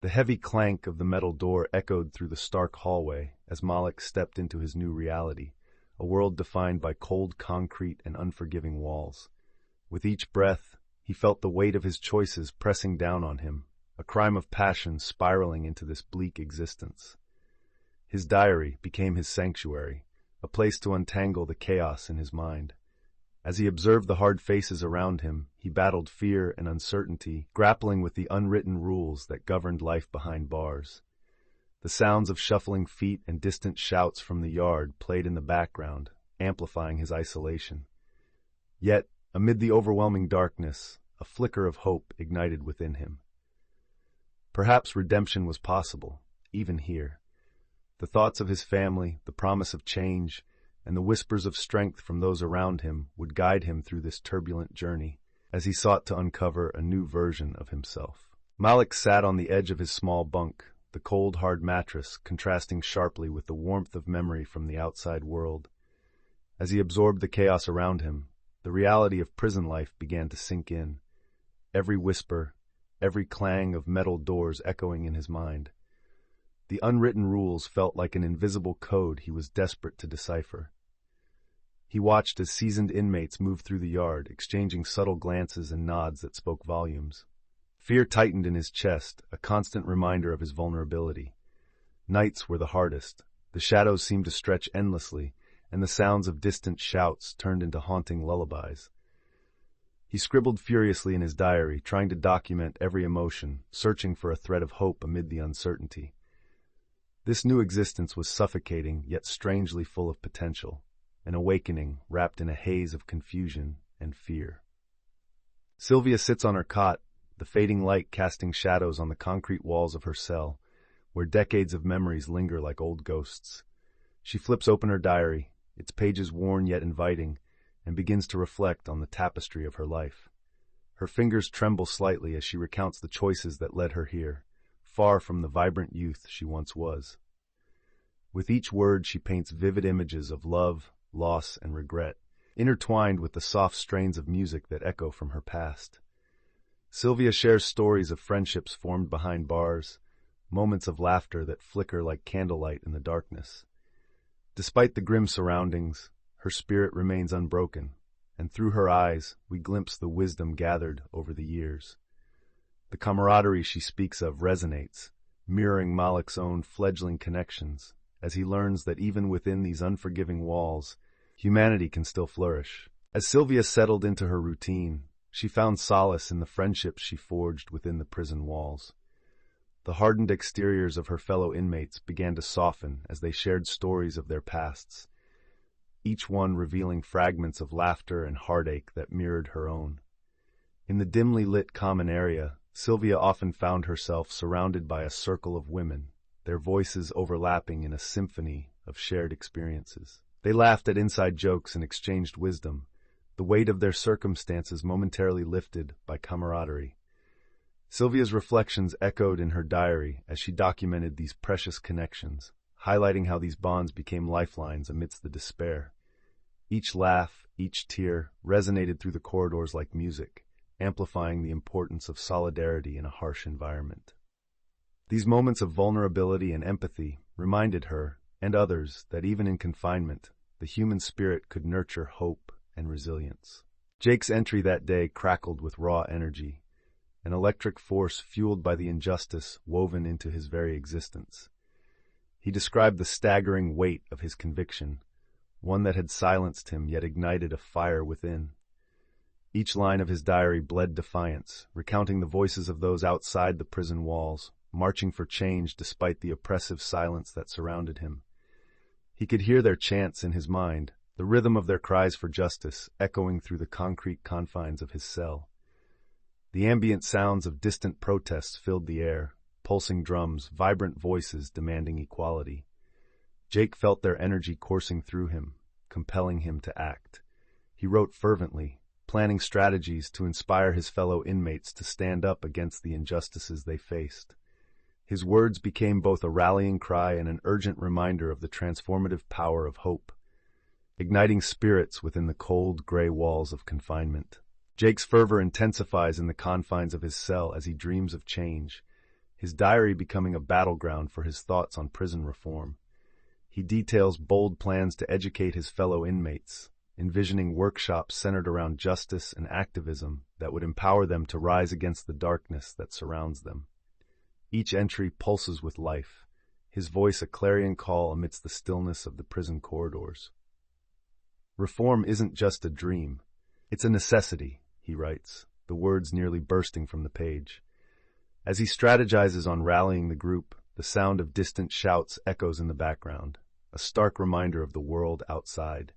The heavy clank of the metal door echoed through the stark hallway as Malik stepped into his new reality, a world defined by cold concrete and unforgiving walls. With each breath, he felt the weight of his choices pressing down on him, a crime of passion spiraling into this bleak existence. His diary became his sanctuary, a place to untangle the chaos in his mind. As he observed the hard faces around him, he battled fear and uncertainty, grappling with the unwritten rules that governed life behind bars. The sounds of shuffling feet and distant shouts from the yard played in the background, amplifying his isolation. Yet, amid the overwhelming darkness, a flicker of hope ignited within him. Perhaps redemption was possible, even here. The thoughts of his family, the promise of change, and the whispers of strength from those around him would guide him through this turbulent journey as he sought to uncover a new version of himself. Malik sat on the edge of his small bunk, the cold, hard mattress contrasting sharply with the warmth of memory from the outside world. As he absorbed the chaos around him, the reality of prison life began to sink in, every whisper, every clang of metal doors echoing in his mind. The unwritten rules felt like an invisible code he was desperate to decipher. He watched as seasoned inmates moved through the yard, exchanging subtle glances and nods that spoke volumes. Fear tightened in his chest, a constant reminder of his vulnerability. Nights were the hardest. The shadows seemed to stretch endlessly, and the sounds of distant shouts turned into haunting lullabies. He scribbled furiously in his diary, trying to document every emotion, searching for a thread of hope amid the uncertainty. This new existence was suffocating, yet strangely full of potential, an awakening wrapped in a haze of confusion and fear. Sylvia sits on her cot, the fading light casting shadows on the concrete walls of her cell, where decades of memories linger like old ghosts. She flips open her diary, its pages worn yet inviting, and begins to reflect on the tapestry of her life. Her fingers tremble slightly as she recounts the choices that led her here, far from the vibrant youth she once was. With each word she paints vivid images of love, loss, and regret, intertwined with the soft strains of music that echo from her past. Sylvia shares stories of friendships formed behind bars, moments of laughter that flicker like candlelight in the darkness. Despite the grim surroundings, her spirit remains unbroken, and through her eyes we glimpse the wisdom gathered over the years. The camaraderie she speaks of resonates, mirroring Malik's own fledgling connections, as he learns that even within these unforgiving walls, humanity can still flourish. As Sylvia settled into her routine, she found solace in the friendships she forged within the prison walls. The hardened exteriors of her fellow inmates began to soften as they shared stories of their pasts, each one revealing fragments of laughter and heartache that mirrored her own. In the dimly lit common area, Sylvia often found herself surrounded by a circle of women, their voices overlapping in a symphony of shared experiences. They laughed at inside jokes and exchanged wisdom, the weight of their circumstances momentarily lifted by camaraderie. Sylvia's reflections echoed in her diary as she documented these precious connections, highlighting how these bonds became lifelines amidst the despair. Each laugh, each tear, resonated through the corridors like music, amplifying the importance of solidarity in a harsh environment. These moments of vulnerability and empathy reminded her, and others, that even in confinement, the human spirit could nurture hope and resilience. Jake's entry that day crackled with raw energy, an electric force fueled by the injustice woven into his very existence. He described the staggering weight of his conviction, one that had silenced him yet ignited a fire within. Each line of his diary bled defiance, recounting the voices of those outside the prison walls, marching for change despite the oppressive silence that surrounded him. He could hear their chants in his mind, the rhythm of their cries for justice echoing through the concrete confines of his cell. The ambient sounds of distant protests filled the air, pulsing drums, vibrant voices demanding equality. Jake felt their energy coursing through him, compelling him to act. He wrote fervently, planning strategies to inspire his fellow inmates to stand up against the injustices they faced. His words became both a rallying cry and an urgent reminder of the transformative power of hope, igniting spirits within the cold, gray walls of confinement. Jake's fervor intensifies in the confines of his cell as he dreams of change, his diary becoming a battleground for his thoughts on prison reform. He details bold plans to educate his fellow inmates, envisioning workshops centered around justice and activism that would empower them to rise against the darkness that surrounds them. Each entry pulses with life, his voice a clarion call amidst the stillness of the prison corridors. Reform isn't just a dream, it's a necessity, he writes, the words nearly bursting from the page. As he strategizes on rallying the group, the sound of distant shouts echoes in the background, a stark reminder of the world outside.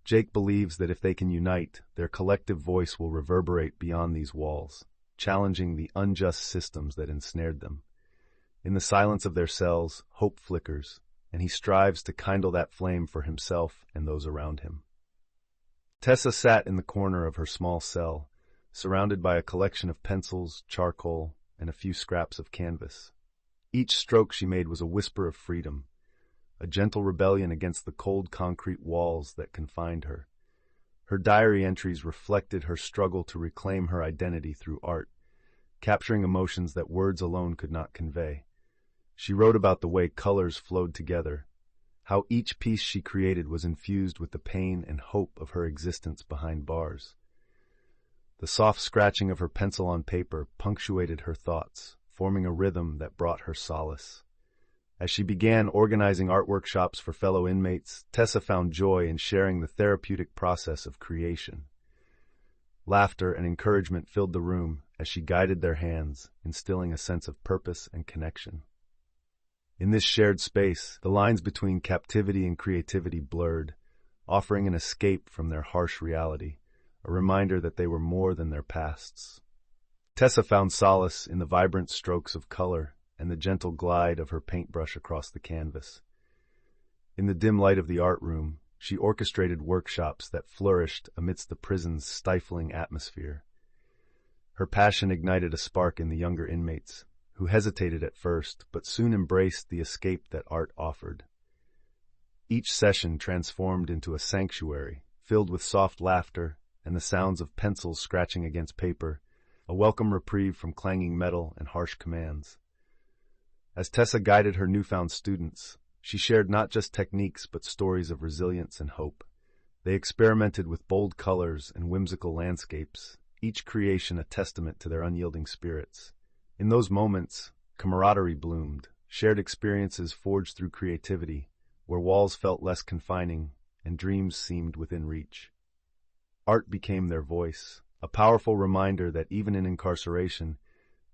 Jake believes that if they can unite, their collective voice will reverberate beyond these walls, challenging the unjust systems that ensnared them. In the silence of their cells, hope flickers, and he strives to kindle that flame for himself and those around him. Tessa sat in the corner of her small cell, surrounded by a collection of pencils, charcoal, and a few scraps of canvas. Each stroke she made was a whisper of freedom, a gentle rebellion against the cold concrete walls that confined her. Her diary entries reflected her struggle to reclaim her identity through art, capturing emotions that words alone could not convey. She wrote about the way colors flowed together, how each piece she created was infused with the pain and hope of her existence behind bars. The soft scratching of her pencil on paper punctuated her thoughts, forming a rhythm that brought her solace. As she began organizing art workshops for fellow inmates, Tessa found joy in sharing the therapeutic process of creation. Laughter and encouragement filled the room as she guided their hands, instilling a sense of purpose and connection. In this shared space, the lines between captivity and creativity blurred, offering an escape from their harsh reality, a reminder that they were more than their pasts. Tessa found solace in the vibrant strokes of color and the gentle glide of her paintbrush across the canvas. In the dim light of the art room, she orchestrated workshops that flourished amidst the prison's stifling atmosphere. Her passion ignited a spark in the younger inmates, who hesitated at first but soon embraced the escape that art offered. Each session transformed into a sanctuary, filled with soft laughter and the sounds of pencils scratching against paper, a welcome reprieve from clanging metal and harsh commands. As Tessa guided her newfound students, she shared not just techniques but stories of resilience and hope. They experimented with bold colors and whimsical landscapes, each creation a testament to their unyielding spirits. In those moments, camaraderie bloomed, shared experiences forged through creativity, where walls felt less confining and dreams seemed within reach. Art became their voice, a powerful reminder that even in incarceration,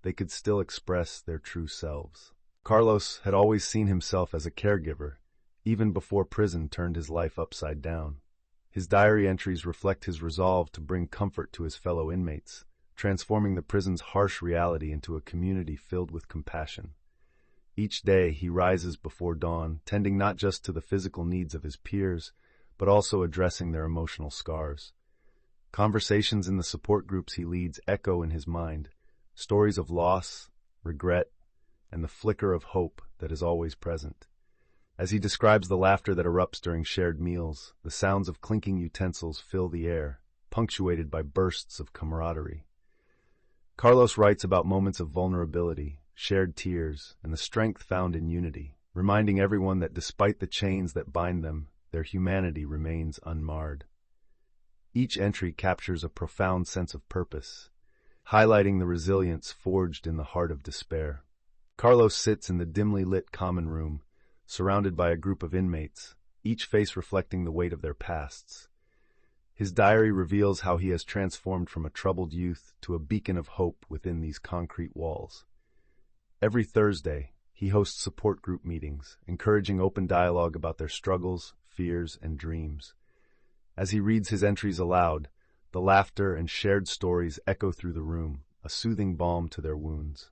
they could still express their true selves. Carlos had always seen himself as a caregiver, even before prison turned his life upside down. His diary entries reflect his resolve to bring comfort to his fellow inmates, transforming the prison's harsh reality into a community filled with compassion. Each day he rises before dawn, tending not just to the physical needs of his peers, but also addressing their emotional scars. Conversations in the support groups he leads echo in his mind, stories of loss, regret, and the flicker of hope that is always present. As he describes the laughter that erupts during shared meals, the sounds of clinking utensils fill the air, punctuated by bursts of camaraderie. Carlos writes about moments of vulnerability, shared tears, and the strength found in unity, reminding everyone that despite the chains that bind them, their humanity remains unmarred. Each entry captures a profound sense of purpose, highlighting the resilience forged in the heart of despair. Carlos sits in the dimly lit common room, surrounded by a group of inmates, each face reflecting the weight of their pasts. His diary reveals how he has transformed from a troubled youth to a beacon of hope within these concrete walls. Every Thursday, he hosts support group meetings, encouraging open dialogue about their struggles, fears, and dreams. As he reads his entries aloud, the laughter and shared stories echo through the room, a soothing balm to their wounds.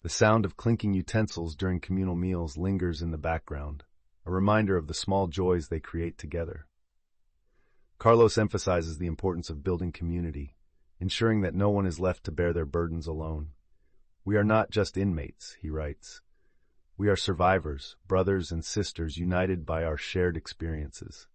The sound of clinking utensils during communal meals lingers in the background, a reminder of the small joys they create together. Carlos emphasizes the importance of building community, ensuring that no one is left to bear their burdens alone. "We are not just inmates," he writes. "We are survivors, brothers and sisters united by our shared experiences."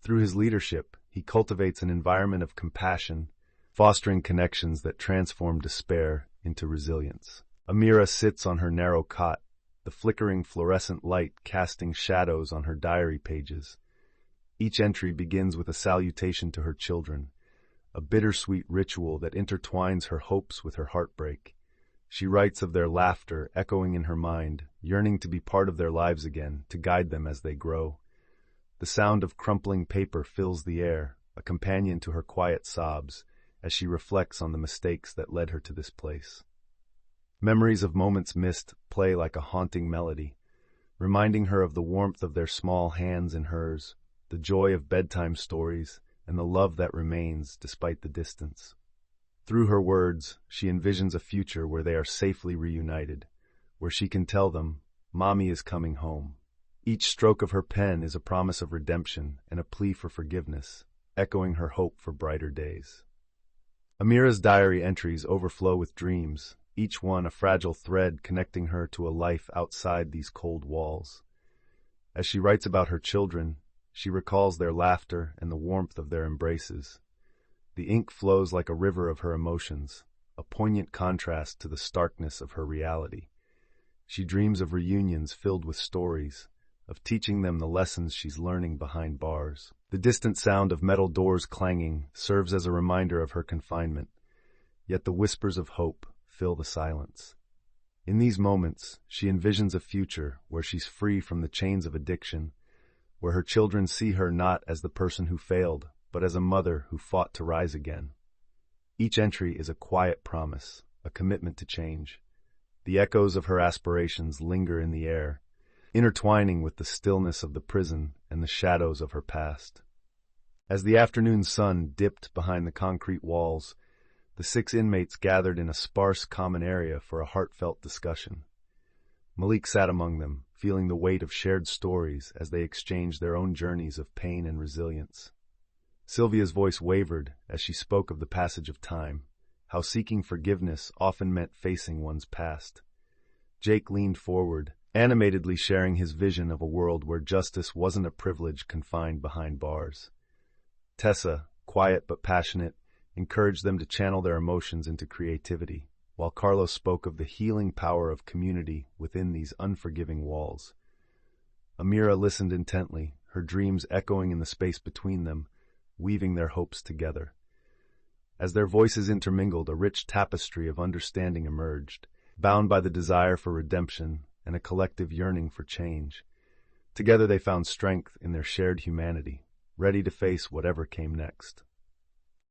Through his leadership, he cultivates an environment of compassion, fostering connections that transform despair into resilience. Amira sits on her narrow cot, the flickering fluorescent light casting shadows on her diary pages. Each entry begins with a salutation to her children, a bittersweet ritual that intertwines her hopes with her heartbreak. She writes of their laughter echoing in her mind, yearning to be part of their lives again, to guide them as they grow. The sound of crumpling paper fills the air, a companion to her quiet sobs, as she reflects on the mistakes that led her to this place. Memories of moments missed play like a haunting melody, reminding her of the warmth of their small hands in hers, the joy of bedtime stories, and the love that remains despite the distance. Through her words, she envisions a future where they are safely reunited, where she can tell them, "Mommy is coming home." Each stroke of her pen is a promise of redemption and a plea for forgiveness, echoing her hope for brighter days. Amira's diary entries overflow with dreams, each one a fragile thread connecting her to a life outside these cold walls. As she writes about her children, she recalls their laughter and the warmth of their embraces. The ink flows like a river of her emotions, a poignant contrast to the starkness of her reality. She dreams of reunions filled with stories, of teaching them the lessons she's learning behind bars. The distant sound of metal doors clanging serves as a reminder of her confinement, yet the whispers of hope fill the silence. In these moments, she envisions a future where she's free from the chains of addiction, where her children see her not as the person who failed, but as a mother who fought to rise again. Each entry is a quiet promise, a commitment to change. The echoes of her aspirations linger in the air, intertwining with the stillness of the prison and the shadows of her past. As the afternoon sun dipped behind the concrete walls, the 6 inmates gathered in a sparse common area for a heartfelt discussion. Malik sat among them, feeling the weight of shared stories as they exchanged their own journeys of pain and resilience. Sylvia's voice wavered as she spoke of the passage of time, how seeking forgiveness often meant facing one's past. Jake leaned forward, animatedly sharing his vision of a world where justice wasn't a privilege confined behind bars. Tessa, quiet but passionate, encouraged them to channel their emotions into creativity, while Carlos spoke of the healing power of community within these unforgiving walls. Amira listened intently, her dreams echoing in the space between them, weaving their hopes together. As their voices intermingled, a rich tapestry of understanding emerged, bound by the desire for redemption and a collective yearning for change. Together they found strength in their shared humanity, ready to face whatever came next.